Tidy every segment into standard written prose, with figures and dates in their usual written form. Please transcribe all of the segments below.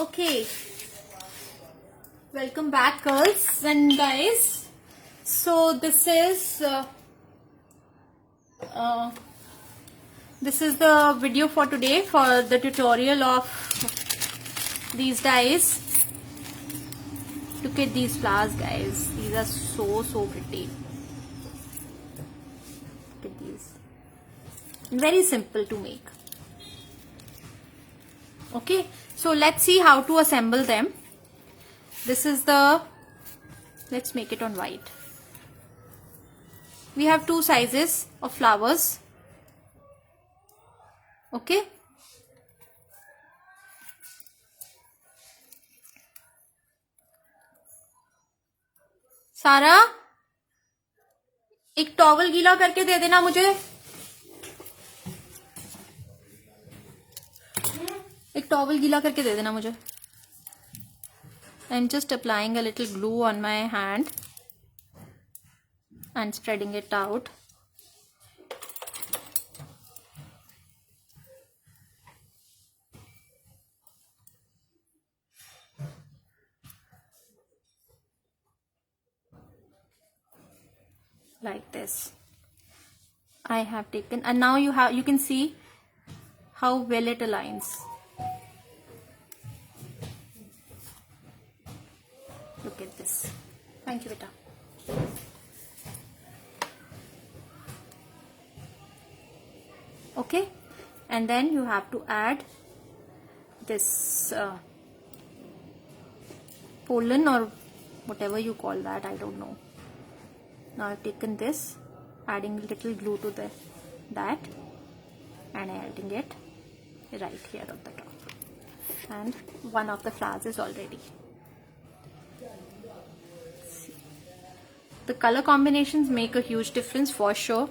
Okay, welcome back, girls and guys. So this is the video for today for the tutorial of these dyes. Look at these flowers, guys. These are so pretty. Look at these. Very simple to make. Okay, so let's see how to assemble them. This is the, let's make it on white. We have two sizes of flowers. Okay. सारा एक towel गीला करके दे देना मुझे. एक towel गीला करके दे देना मुझे. I'm just applying a little glue on my hand and spreading it out. Like this. I have taken, and now you can see how well it aligns. Look at this. Thank you, beta. Okay, and then you have to add this pollen or whatever you call that, I don't know. Now I've taken this, adding little glue to that and adding it right here on the top, and one of the flowers is already. See. The color combinations make a huge difference for sure.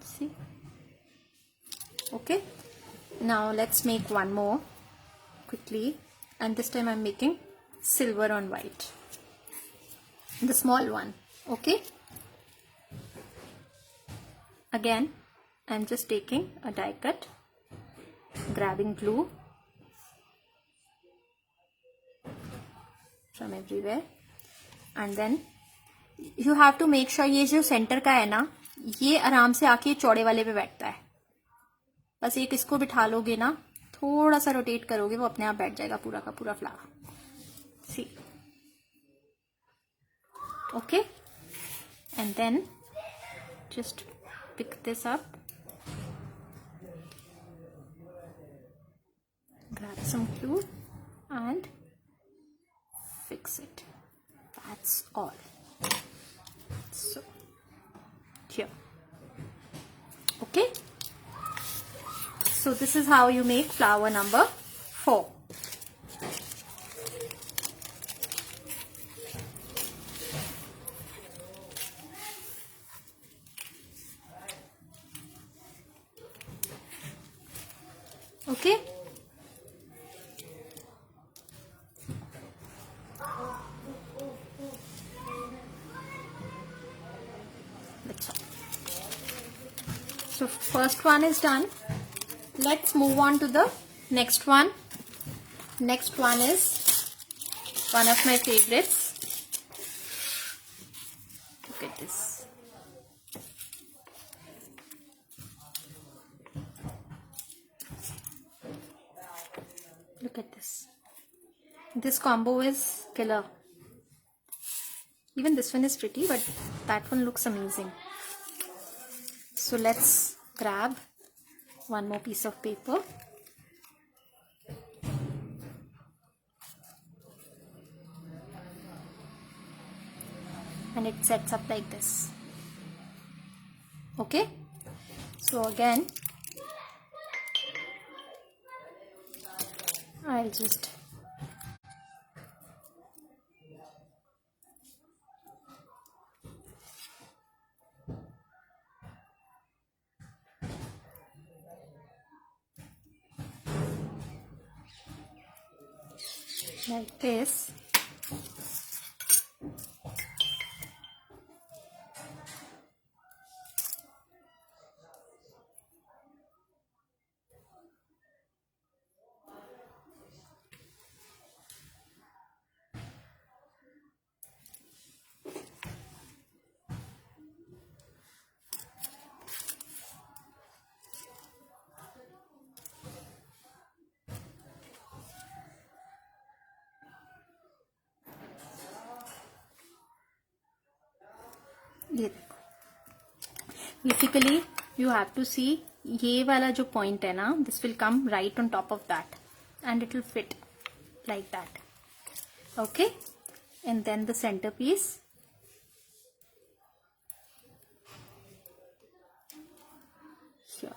See. Okay, now let's make one more quickly, and this time I'm making silver on white, the small one. Okay, again I'm just taking a die cut, grabbing glue from everywhere, and then you have to make sure ये जो centre का है ना, ये आराम से आके चौड़े वाले पे बैठता है. बस एक इसको बिठा लोगे ना, थोड़ा सा रोटेट करोगे, वो अपने आप बैठ जाएगा पूरा का पूरा flower. See. Okay, and then just pick this up, grab some glue and fix it. That's all. So here. Okay, so this is how you make flower number 4. Okay, that's all. So first one is done. Let's move on to the next one. Next one is one of my favorites. Look at this. Look at this. This combo is killer. Even this one is pretty, but that one looks amazing. So let's grab one more piece of paper. And it sets up like this. Okay, so again I'll just like this. ये देखो, basically you have to see, ये वाला जो point है ना, this will come right on top of that and it will fit like that. Okay, and then the centre piece. Here.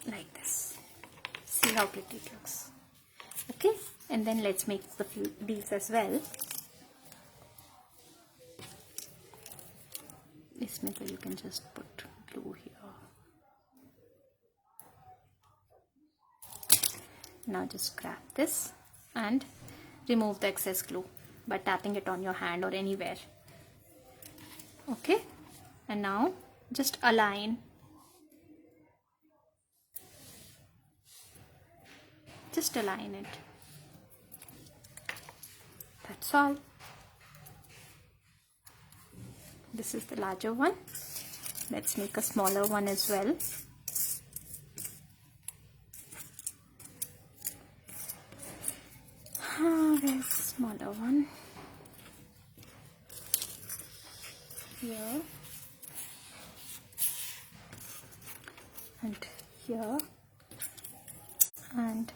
Like this. See how pretty it looks. Okay, and then let's make the few these as well. इसमें तो you can just put glue here. Now just grab this and remove the excess glue by tapping it on your hand or anywhere. Okay, and now just align. Just align it. That's all. This is the larger one. Let's make a smaller one as well. Where's the smaller one? Here. And here. And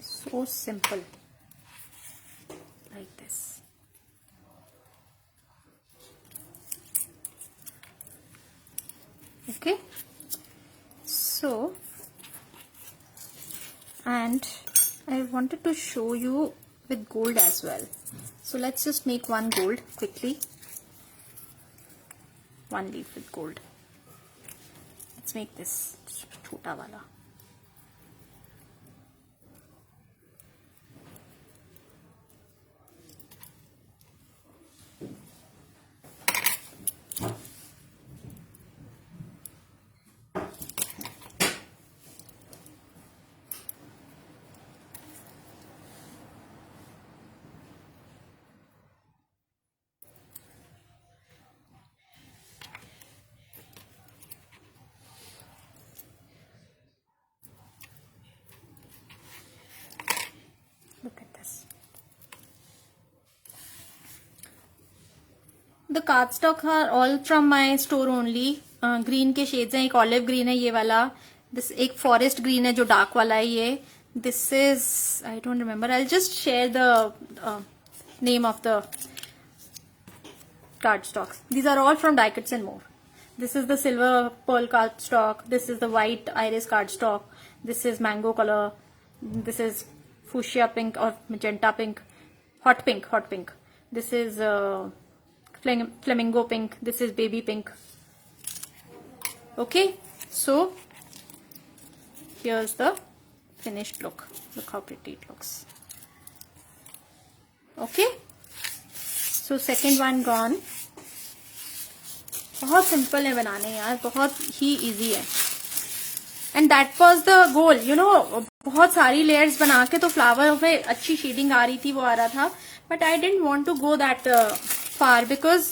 so simple, like this. Okay, so, and I wanted to show you with gold as well. So let's just make one gold quickly. One leaf with gold. Let's make this chota wala. Look at this. The cardstock are all from my store only. Green के shades हैं, एक olive green है ये वाला, this एक forest green है जो dark वाला है ये, this is I don't remember, I just share the name of the cardstocks. These are all from Die Cuts and More. This is the silver pearl cardstock, this is the white iris cardstock, this is mango color, this is fuchsia pink or magenta pink, hot pink, this is flamingo pink, this is baby pink. Okay, so here's the finished look. Look how pretty it looks. Okay, so second one gone. बहुत simple है बनाने यार, बहुत ही easy है. And that was the goal, you know, बहुत सारी layers बना के तो फ्लावर में अच्छी शेडिंग आ रही थी, वो आ रहा था, but I don't want to go that far because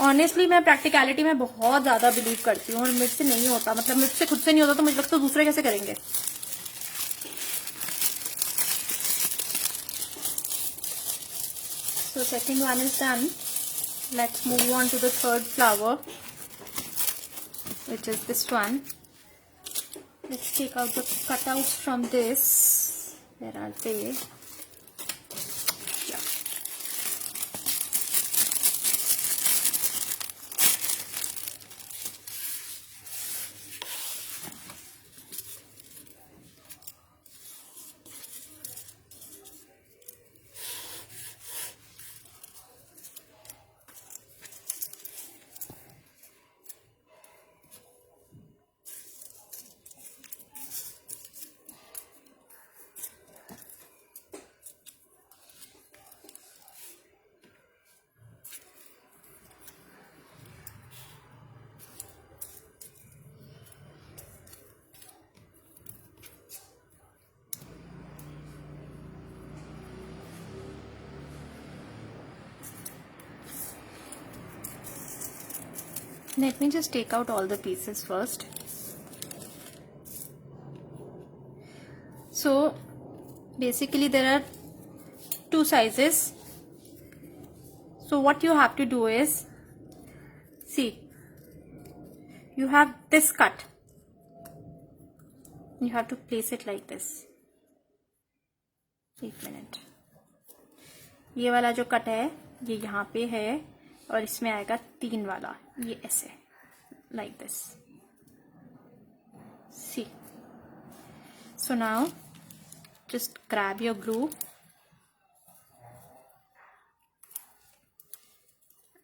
honestly मैं प्रैक्टिकलिटी में बहुत ज्यादा बिलीव करती हूँ और मुझसे नहीं होता, मतलब मुझसे खुद से नहीं होता तो मुझे लगता है दूसरे कैसे करेंगे. So second one is done. Let's move on to the third flower, which is this one. Let's take out the cutouts from this. Where are they? Yeah. Let me just take out all the pieces first. So basically there are two sizes. So what you have to do is, see, you have this cut. You have to place it like this. एक minute, ये वाला जो cut है ये यहाँ पे है और इसमें आएगा 3 वाला, ये ऐसे like this. See. So now just grab your glue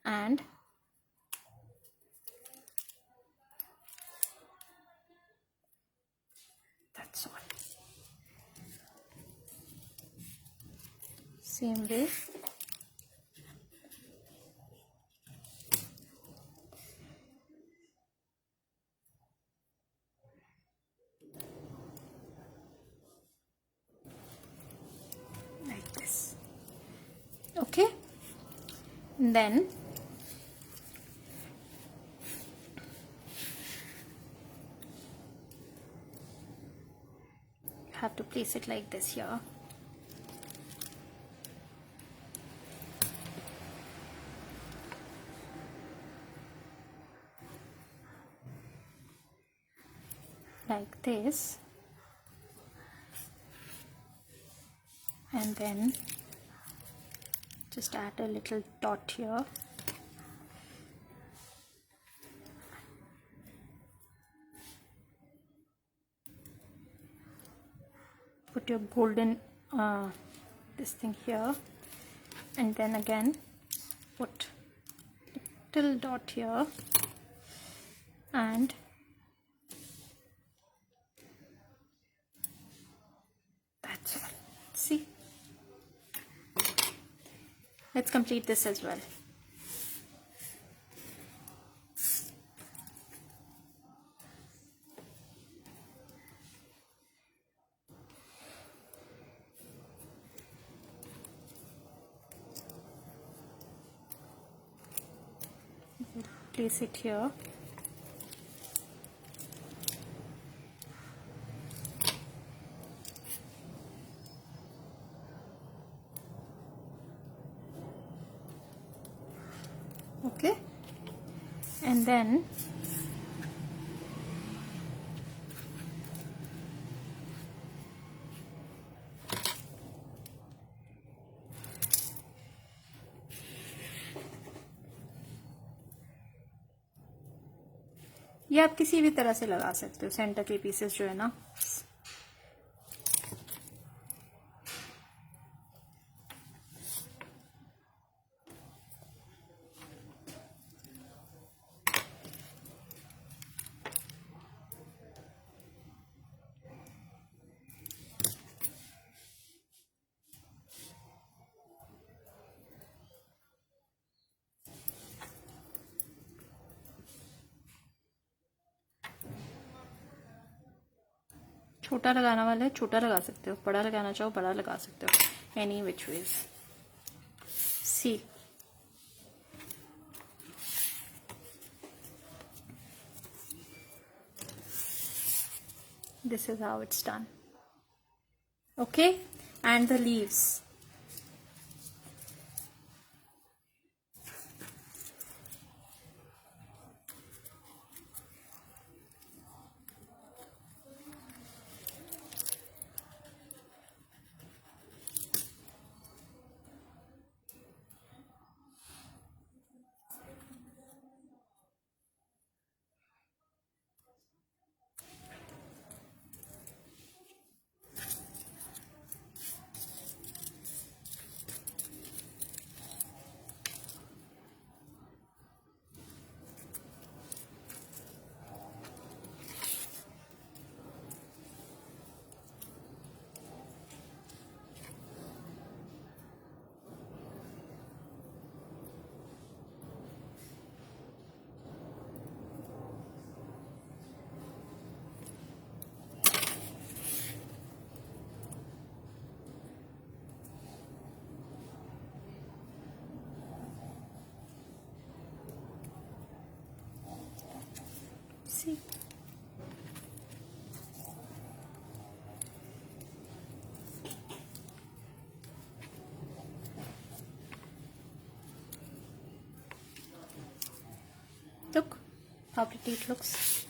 and that's all. Same way. Like this. Okay. And then have to place it like this here. Like this. And then just add a little dot here. Put your golden this thing here, and then again put little dot here, and that's all. See, let's complete this as well. Place it here. Okay, and then ये आप किसी भी तरह से लगा सकते हो, centre के पीसेस जो है ना. छोटा लगाना वाला है छोटा लगा सकते हो, बड़ा लगाना चाहो बड़ा लगा सकते हो, any which ways. See, this is how it's done. Okay, and the leaves. how pretty it looks.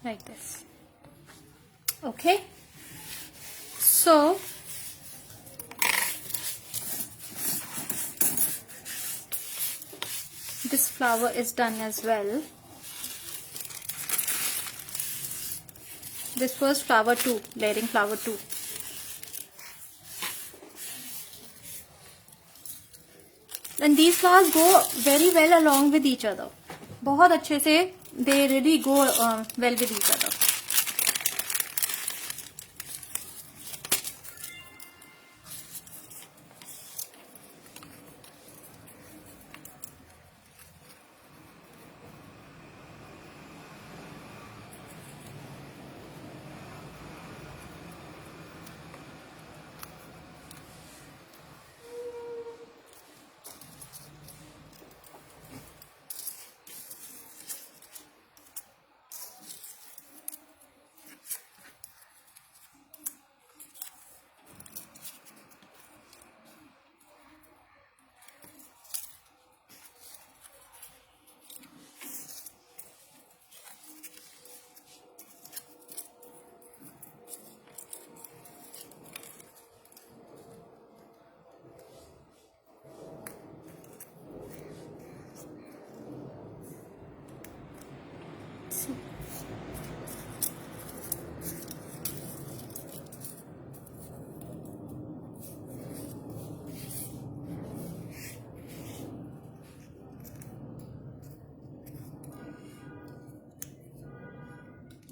Like this. Okay, so this flower is done as well. This was flower 2, layering flower 2. And these flowers go very well along with each other. बहुत अच्छे से they really go well with each other.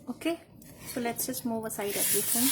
Okay, so let's just move aside everything.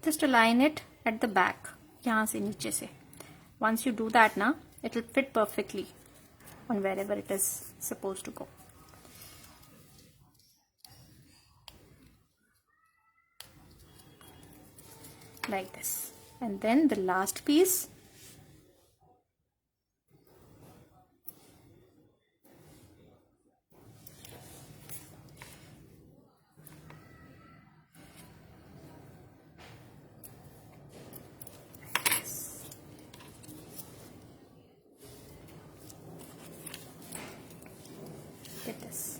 Just align it at the back, यहाँ से नीचे से. Once you do that ना, it will fit perfectly on wherever it is supposed to go. Like this. And then the last piece. Get this.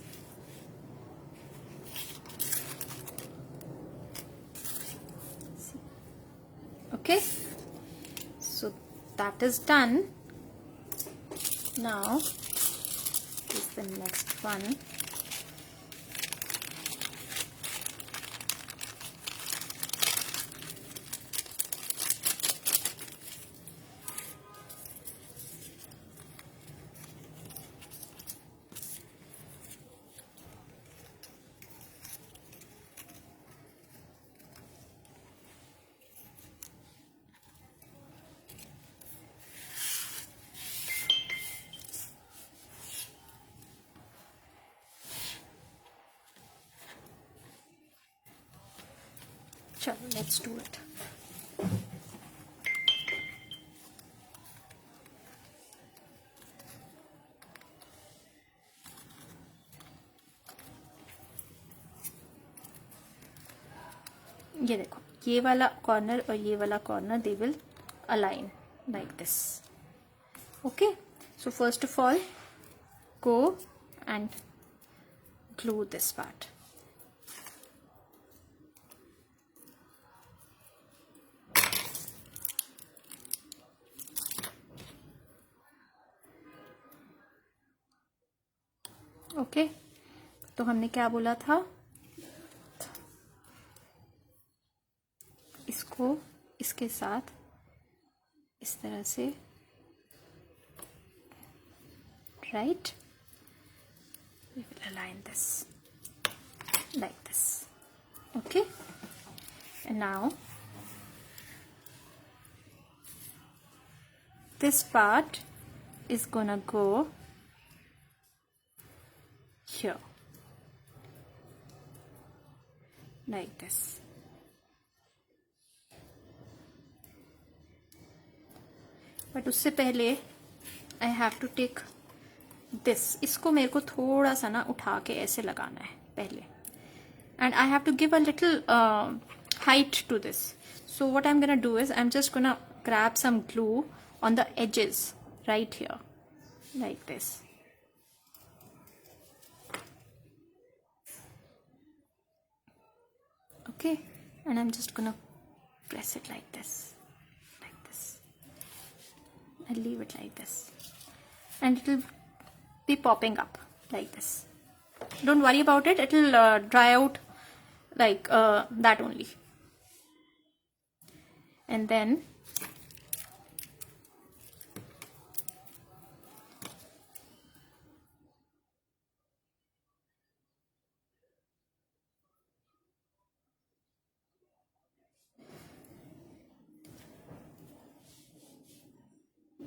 Okay, so that is done. Now is the next one. चलो let's do it. ये देखो, ये वाला corner और ये वाला corner they will align like this. Okay, so first of all go and glue this part. Okay, तो हमने क्या बोला था, इसको इसके साथ इस तरह से, right, we will align this like this. Okay, and now this part is gonna go here like this. But उससे पहले I have to take this, इसको मेरे को थोड़ा सा ना उठा के ऐसे लगाना है पहले, and I have to give a little height to this. So what I am gonna do is I am just gonna grab some glue on the edges right here like this. Okay, and I'm just gonna press it like this, and leave it like this, and it will be popping up like this. Don't worry about it, it will dry out like that only. And then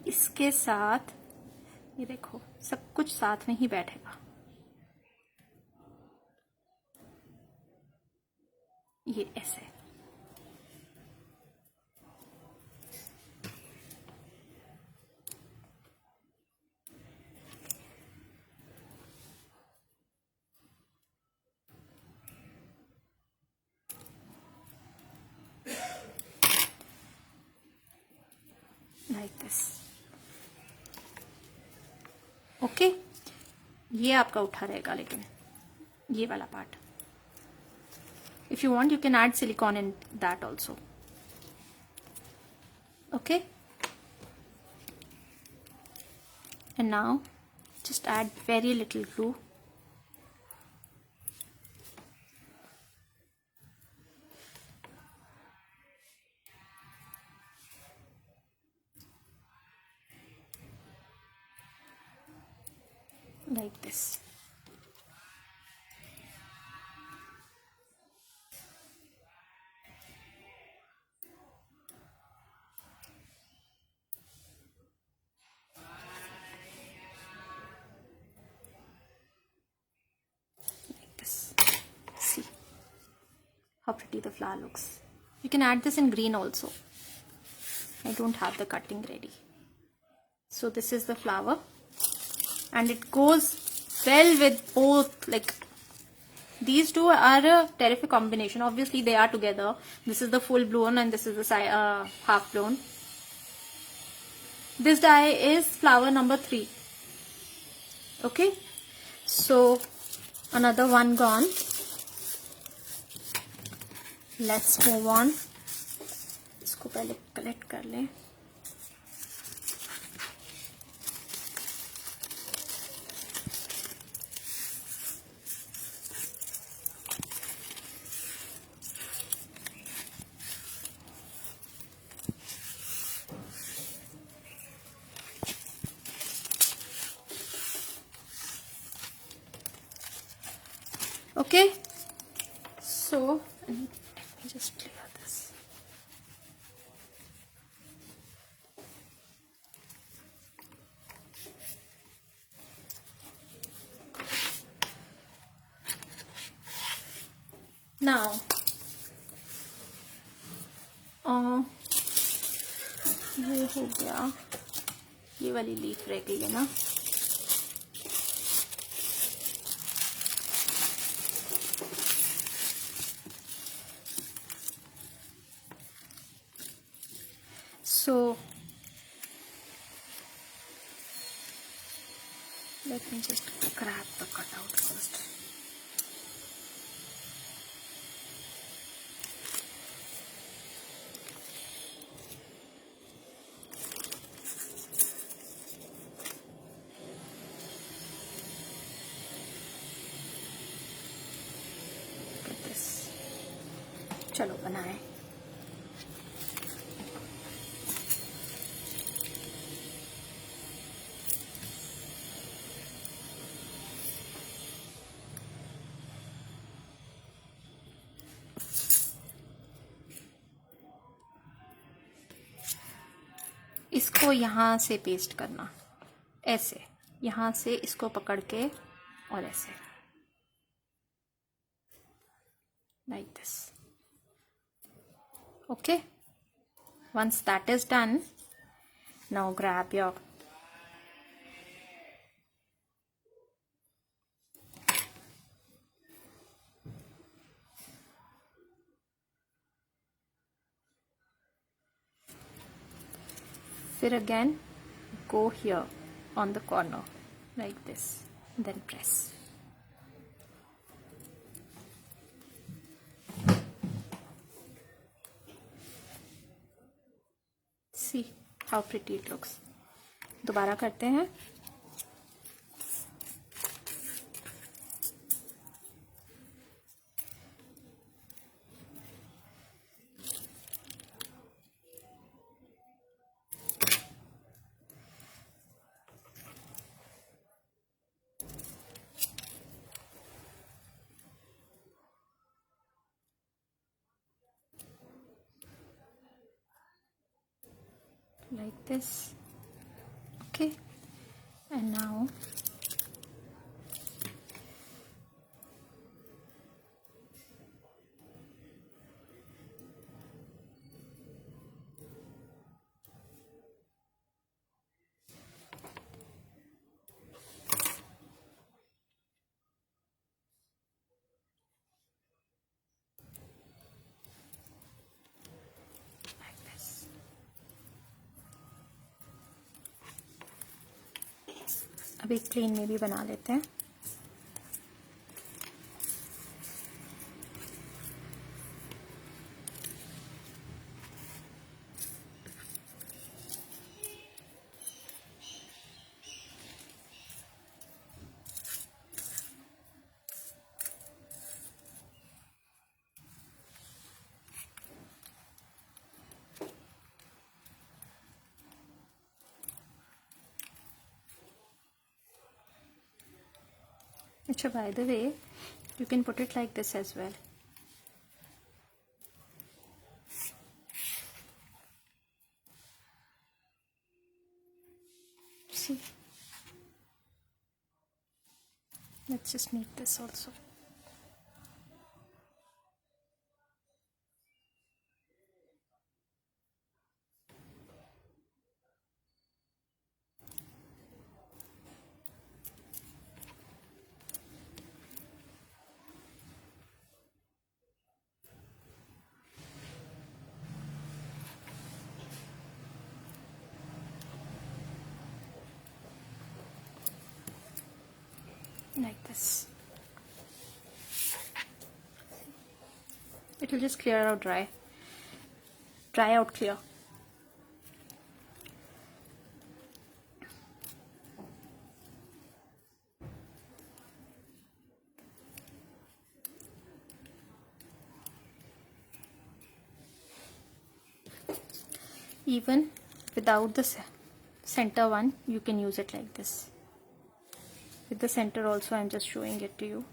इसके साथ ये देखो सब कुछ साथ में ही बैठेगा, ये ऐसे. like this. ओके, ये आपका उठा रहेगा, लेकिन ये वाला part, if you want you can add silicon in that also. Okay, and now just add very little glue. Like this. See how pretty the flower looks. You can add this in green also. I don't have the cutting ready. So this is the flower, and it goes well with both. Like, these two are a terrific combination. Obviously they are together. This is the full blown and this is the half blown. This die is flower number 3. Okay, so another one gone. Let's move on. इसको पहले collect कर लें. Okay, so let me just clear this. Now ये हो गया, ये वाली leaf रह गई है ना. So let me just grab the cutout first. चलो बनाएं। इसको यहाँ से पेस्ट करना, ऐसे यहाँ से इसको पकड़ के और ऐसे, like this. Okay, once that is done, now grab your फिर again go here on the corner like this, then press. See how pretty it looks. दोबारा करते हैं। Like this. Okay, and now अब एक प्लेन में भी बना लेते हैं। अच्छा, by the way, you can put it like this as well. See, let's just make this also. Like this. It will just clear out, dry out clear. Even without the center one, you can use it like this. With the center also, I'm just showing it to you.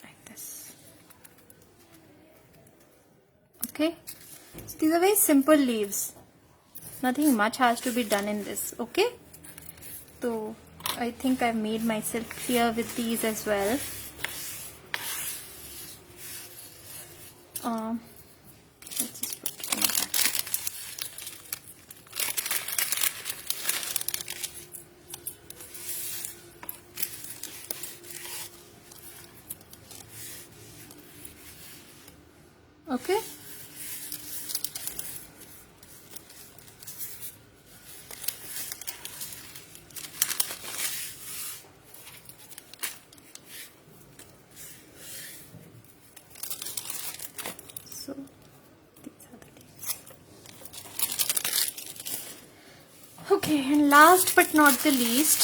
Like this. Okay, so these are very simple leaves. Nothing much has to be done in this. Okay, so I think I've made myself clear with these as well. Let's just put it in the back. Okay. So these are the leaves. Okay, and last but not the least,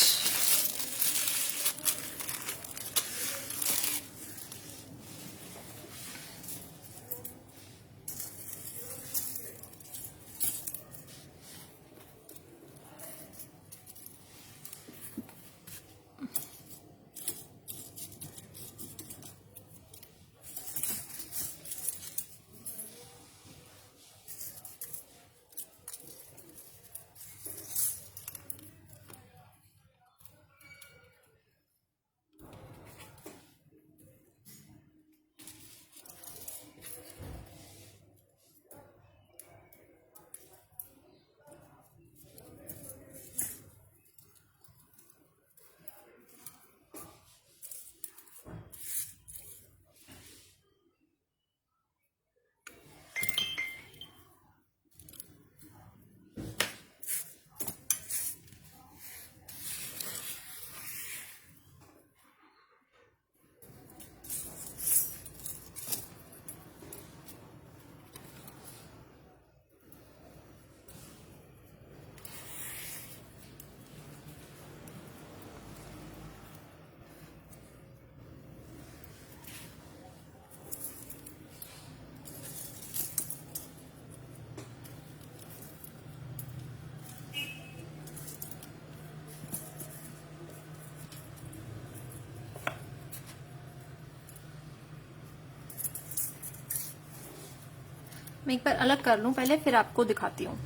मैं एक बार अलग कर लूं पहले, फिर आपको दिखाती हूँ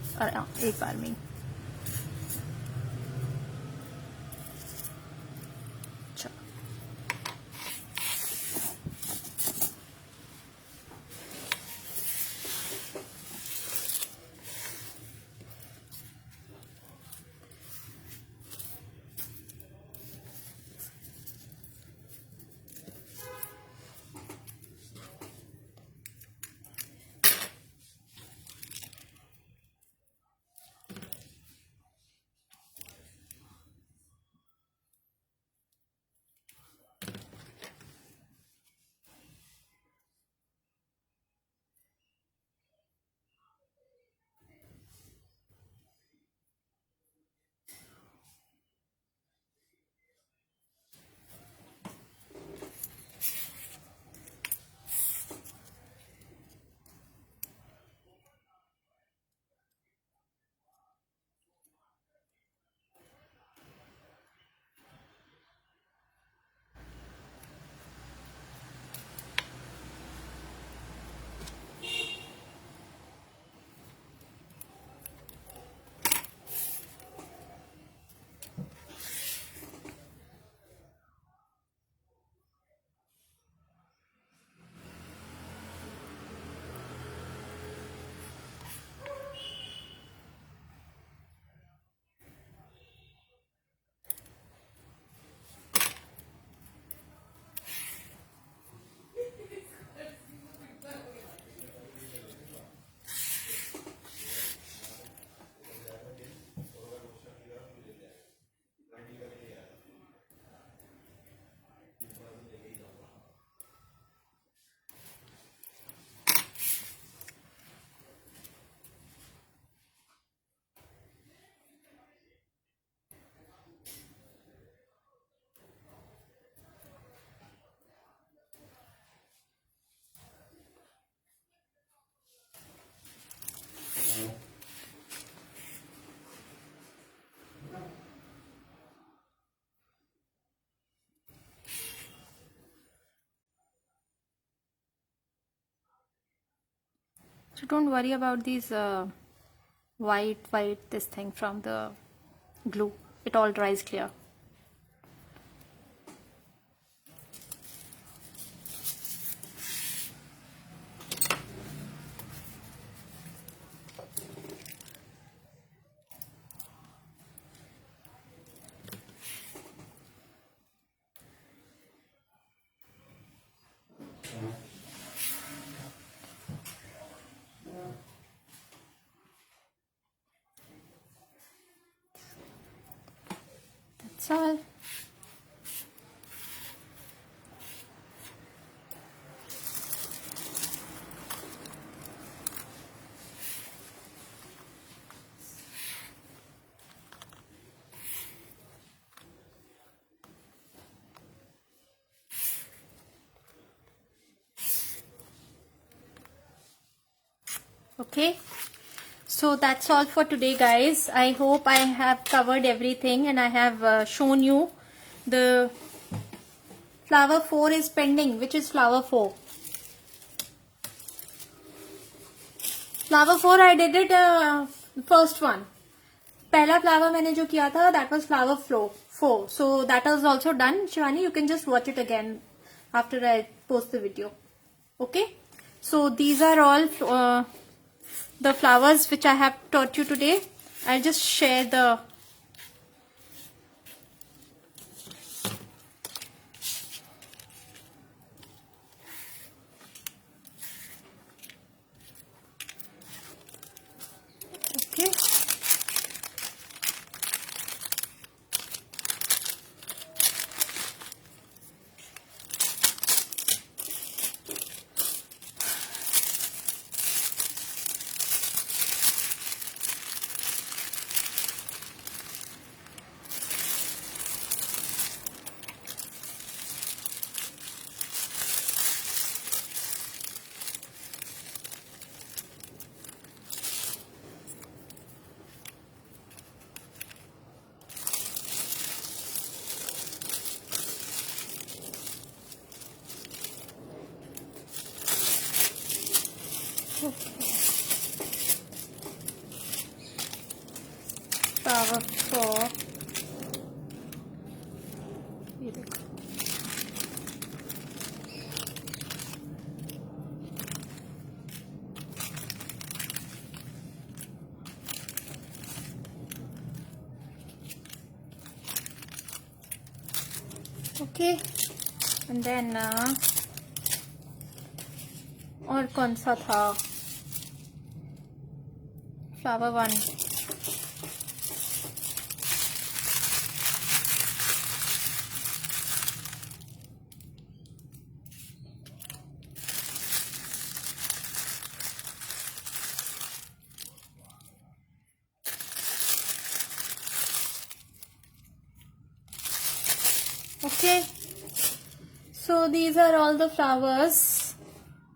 एक बार में। So don't worry about these white this thing from the glue. It all dries clear. That's all. Okay, so that's all for today, guys. I hope I have covered everything and I have shown you. The flower 4 is pending. Which is flower 4? Flower 4 I did it first one. पहला flower मैंने जो किया था, that was flower 4. So that is also done. Shivani, you can just watch it again after I post the video. Okay, so these are all the flowers which I have taught you today. I'll just share the okay. Flower pot, ये देखो, okay. And then और कौन सा था, flower one, okay. So these are all the flowers.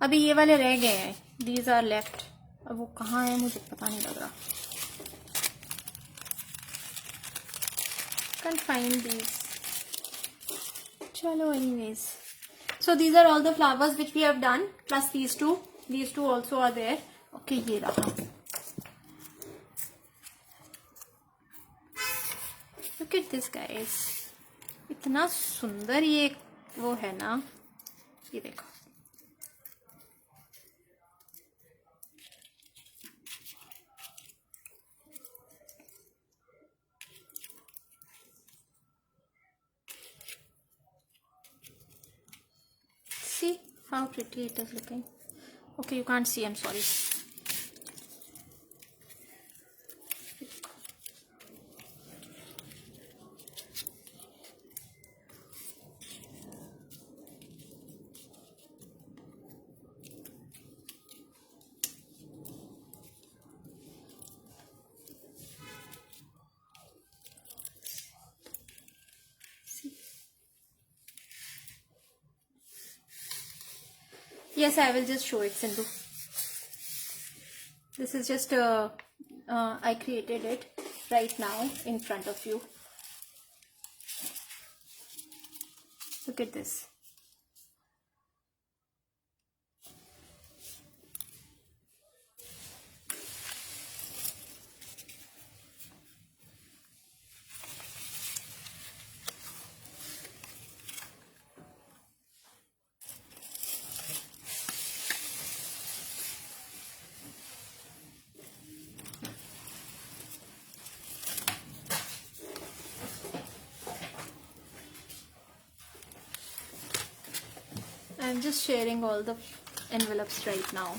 अभी ये वाले रह गए हैं, दीज आर लेफ्ट। अब वो कहाँ है मुझे पता नहीं लग रहा, कैन फाइंड दीज। चलो anyways, so these are all the flowers which we have done, plus these two also are there. Okay, ये रहा, look at this guys, इतना सुंदर ये वो है ना, ये देखो। See how pretty it is looking. Okay, you can't see, I'm sorry. Yes, I will just show it, Sindhu. This is just I created it right now in front of you. Look at this. I'm just sharing all the envelopes right now.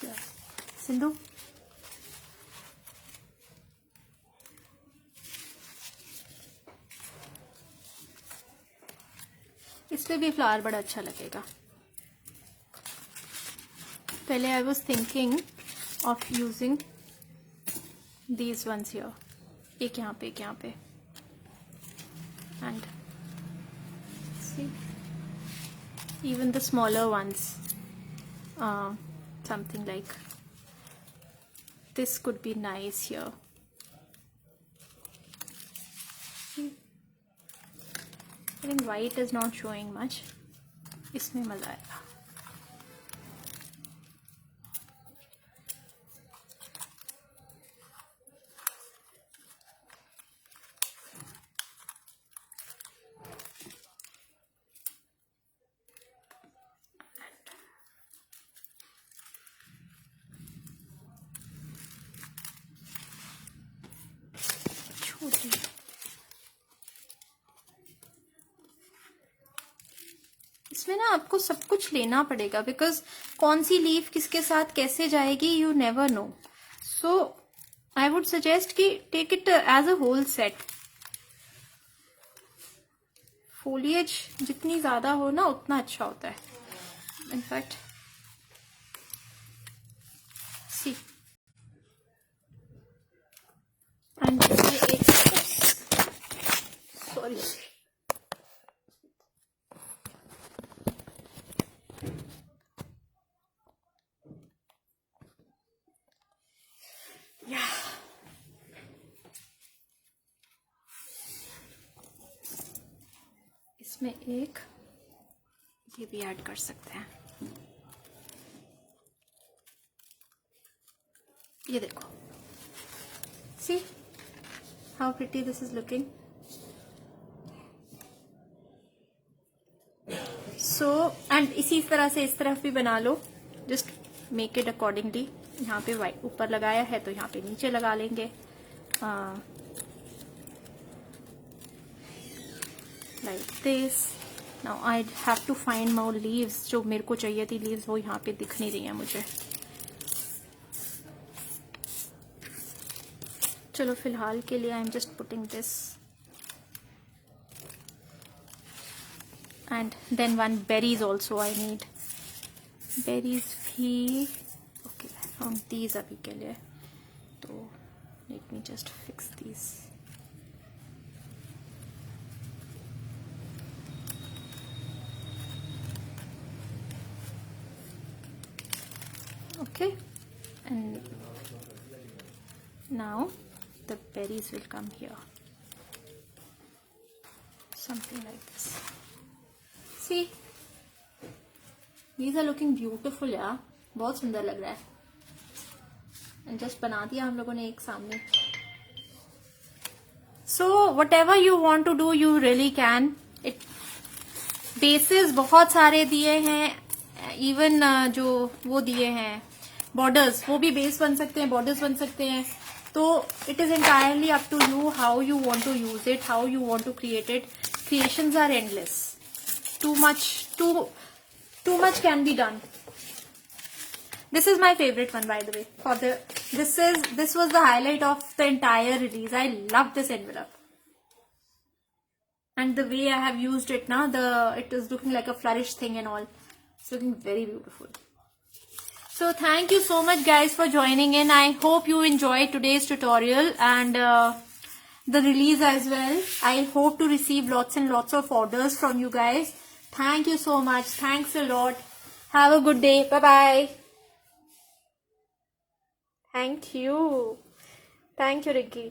Yeah. Sindhu? इस पे भी flower बड़ा अच्छा लगेगा। पहले I was thinking of using these ones here, एक यहाँ पे, एक यहाँ पे, and see even the smaller ones, something like this could be nice here. See? I think white is not showing much. इसमें मजा आएगा। छोटी इसमें ना आपको सब कुछ लेना पड़ेगा, बिकॉज कौन सी लीफ किसके साथ कैसे जाएगी, you never know. So I would suggest कि take it as a whole set. Foliage जितनी ज्यादा हो ना उतना अच्छा होता है। इनफैक्ट सी, एंड एक सॉरी, इसमें एक ये भी ऐड कर सकते हैं। ये देखो, see how pretty this is looking. So and इसी तरह से इस तरफ भी बना लो, जस्ट मेक इट अकॉर्डिंगली। यहाँ पे वाइट ऊपर लगाया है तो यहाँ पे नीचे लगा लेंगे, like this. Now I have to find more leaves. जो मेरे को चाहिए थी लीव्स वो यहाँ पे दिख नहीं रही है मुझे। चलो फिलहाल के लिए I am just putting this and then one berries also I need. Berries भी ओके, हम दीज अभी के लिए, तो let me just fix these. Okay, and now the berries will come here, something like this. See, these are looking beautiful यार, बहुत सुंदर लग रहा है। and just बना दिया हम लोगों ने एक सामने। so whatever you want to do you really can। it bases बहुत सारे दिए हैं, इवन जो वो दिए हैं बॉर्डर्स, वो भी बेस बन सकते हैं, बॉर्डर्स बन सकते हैं। तो it is entirely up to you how you want to use it, how you want to create it. Creations are endless, too much can be done. This is my favorite one, by the way. This was the highlight of the entire release. I love this envelope. And the way I have used it now, it is looking like a flourish thing and all. It's looking very beautiful. So thank you so much guys for joining in. I hope you enjoyed today's tutorial and the release as well. I hope to receive lots and lots of orders from you guys. Thank you so much. Thanks a lot. Have a good day. Bye bye. Thank you. Thank you, Ricky.